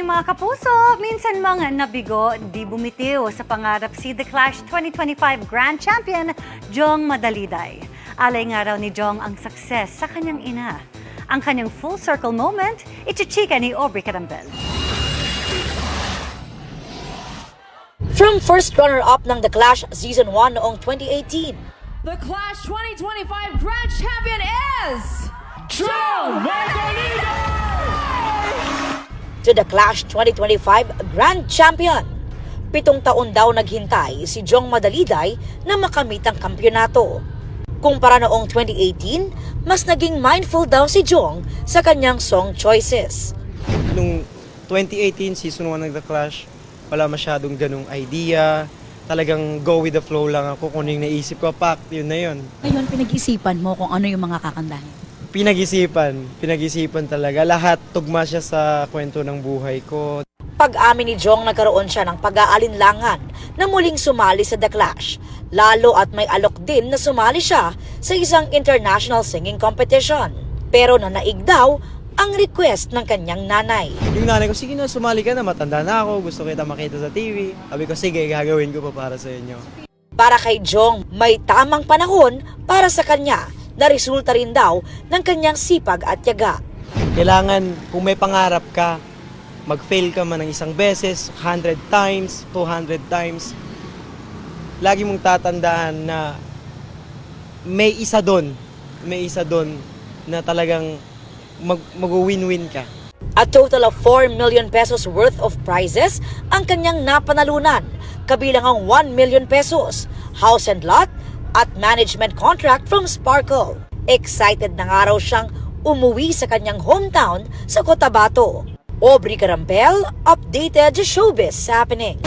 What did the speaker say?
morning mga kapuso! Minsan mga nabigo, di bumitiw sa pangarap si The Clash 2025 Grand Champion, Jong Madaliday. Alay nga raw ni Jong ang success sa kanyang ina. Ang kanyang full circle moment, ichichika ni Aubrey Carambel. From first runner-up ng The Clash Season 1 noong 2018, The Clash 2025 Grand Champion is Jong Madaliday! to The Clash 2025 Grand Champion. 7 taon daw naghintay si Jong Madaliday na makamit ang kampyonato. Kumpara noong 2018, mas naging mindful daw si Jong sa kanyang song choices. Nung 2018, season 1 ng The Clash, wala masyadong ganung idea. Talagang go with the flow lang ako. Kung ano yung naisip ko, pak, yun na yun. Ngayon, pinag-isipan mo kung ano yung mga kakantahin. Pinag-isipan talaga. Lahat tugma siya sa kwento ng buhay ko. Pag-amin ni Jong, nagkaroon siya ng pag-aalinlangan na muling sumali sa The Clash. Lalo at may alok din na sumali siya sa isang international singing competition. Pero nanaig daw ang request ng kanyang nanay. Yung nanay ko, sige na, sumali ka na, matanda na ako, gusto kita makita sa TV. Sabi ko, sige, gagawin ko pa para sa inyo. Para kay Jong, may tamang panahon para sa kanya na resulta rin daw ng kanyang sipag at tiyaga. Kailangan, kung may pangarap ka, mag-fail ka man ng isang beses, 100 times, 200 times, lagi mong tatandaan na may isa doon na talagang mag-win-win ka. A total of 4 million pesos worth of prizes ang kanyang napanalunan, kabilang ang 1 million pesos, house and lot, at management contract from Sparkle. Excited na nga raw siyang umuwi sa kanyang hometown sa Cotabato. Aubrey Carambel, updated showbiz happening.